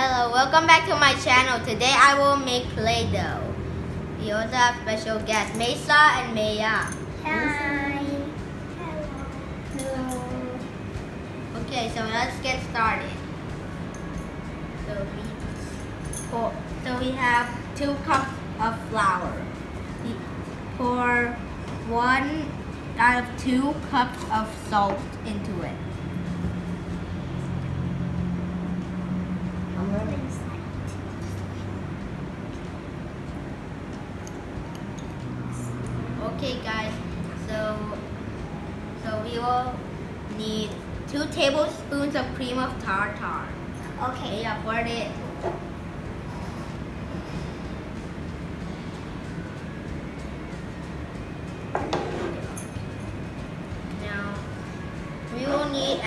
Hello, welcome back to my channel. Today I will make Play-Doh. We also have special guests, Mesa and Maya. Hi. Hello. Okay, so let's get started. So we have 2 cups of flour. We pour 1 out of 2 cups of salt into it. Okay guys, so we will need 2 tablespoons of cream of tartar. Okay. Yeah, pour it. Now we will need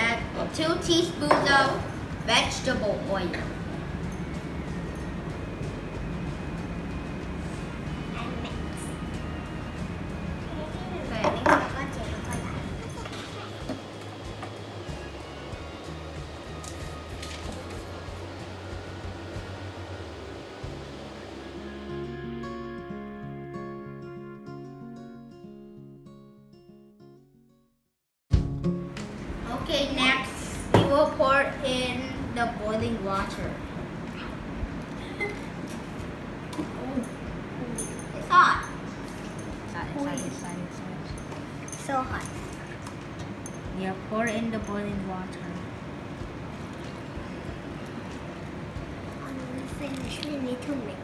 2 teaspoons of vegetable oil. Okay, next we will pour in the boiling water. It's hot. So hot. Yeah, pour in the boiling water. Finish. We need to mix.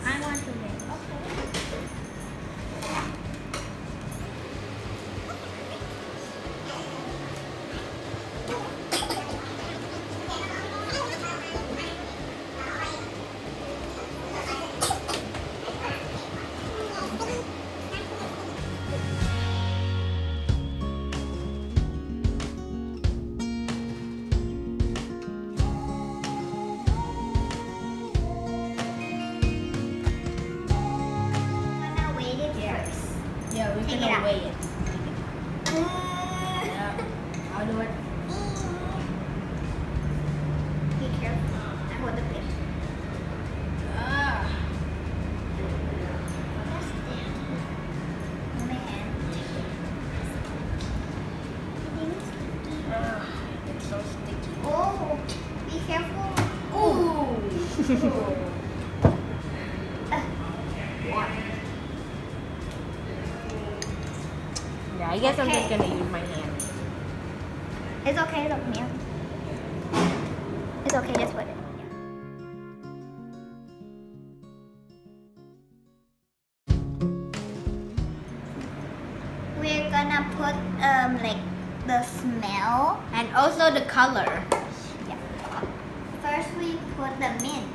I want to make. Yeah, we're Take gonna it out. weigh it. Yeah, I'll do it. Be careful. I hold the fish. My hand. It's so sticky. Oh, be careful. Ooh. Yeah, I guess I'm just Okay. gonna use my hand. It's okay, look, man. It's okay, just put it. We're gonna put like the smell. And also the color. Yeah. First we put the mint.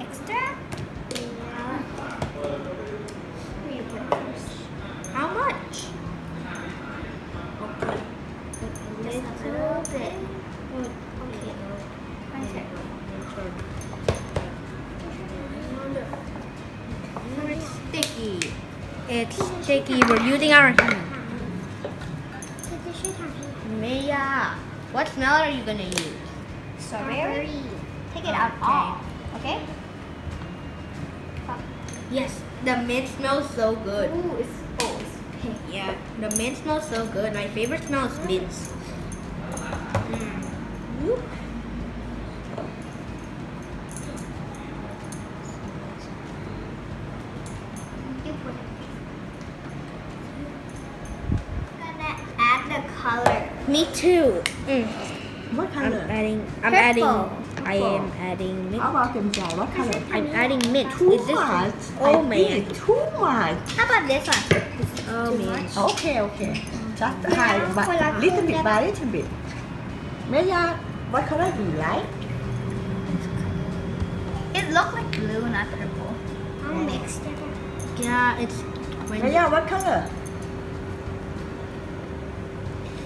Extra? Yeah. We put first. How much? Okay. Just a little bit. Okay. My turn. It's sticky. It's sticky. We're using our hand. Maya, what smell are you gonna use? Strawberry. Take it out all. Okay? Yes, the mint smells so good. Ooh, it's pink. Yeah, the mint smells so good. My favorite smell is mint. Whoop. You put it. Gonna add the color. Me too. What I'm color? adding. Purple. I am adding mint. How about Kimchi? What color? I'm adding mint. Too Is this? much. Oh I man. think too much. How about this one? Oh Too man. much. Okay. Just hide, but little bit by little bit. Maya, what color do you like? It looks like blue, not purple. I'll mix it. Yeah, it's. Maya, what color?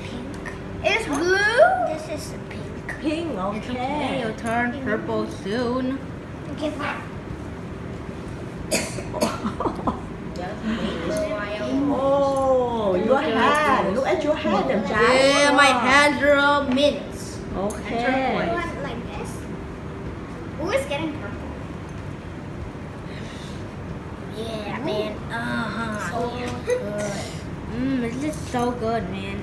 Pink. It's blue? This is pink. Pink, It's okay. okay. It'll turn purple soon. Okay, fine. Oh, your hand. Look at your hand, Kimchi. Yeah, my hands are all mint. โอเค You want like this? Ooh, it's getting purple. Yeah, man. So good. This is so good, man.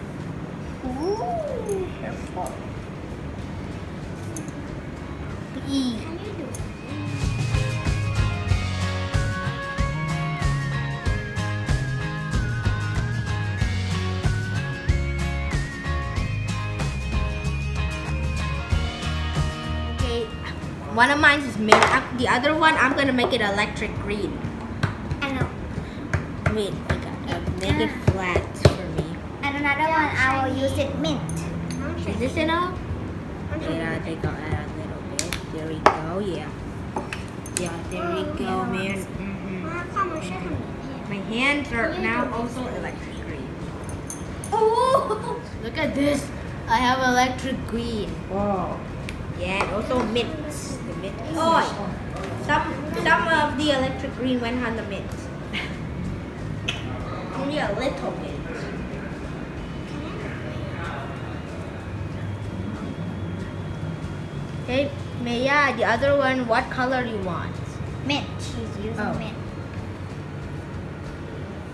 Ooh, purple. Eat. Can you do it? Okay, one of mine is mint. The other one, I'm gonna make it electric green. I know. Wait, make it flat for me. And another one, I will use it mint. Is this enough? Yeah, I think I'll add a little bit. There we go. Yeah. Yeah, there we go, man. My hands are now also electric green. Oh, look at this. I have electric green. ว้าว Yeah, and also mint. The mint. Oh, some of the electric green went on the mint. Only a little bit. Hey, Maya, the other one, what color you want? Mint. She's using Oh. mint.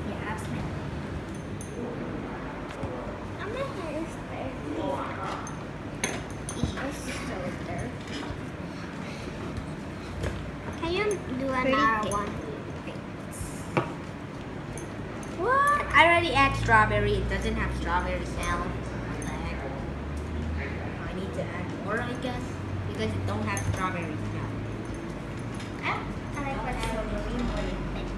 Yeah, that's mint. I'm not going to start. It's so dirty. Can you do another one? What? I already add strawberry. It doesn't have strawberry smell. What the heck? I need to add more, I guess, because it don't have strawberry smell. I like what strawberry more than mint.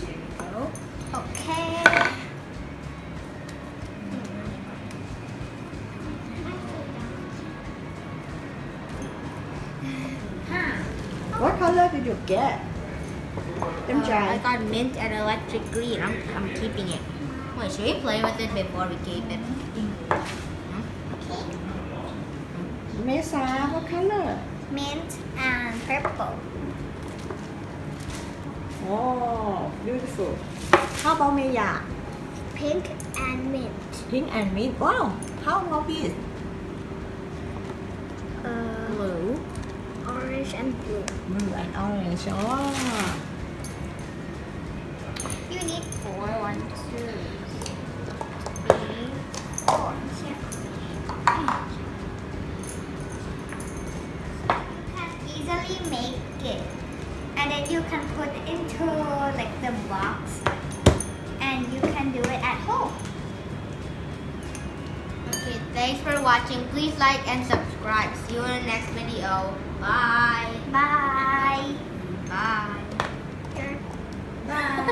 There we go. Okay. What color did you get เต็มใจ I got mint and electric green. I'm keeping it. Wait, should we play with it before we keep it?เมษา what color Mint and purple. oh beautiful how about เมย่า Pink and mint. pink and mint wow how about this Blue. Orange and blue. blue and orange oh You need 4. 1, 2, 3, 4. Here. You can easily make it, and then you can put it into like the box, and you can do it at home. Okay, thanks for watching. Please like and subscribe. See you in the next video. Bye. Bye. Bye. Bye.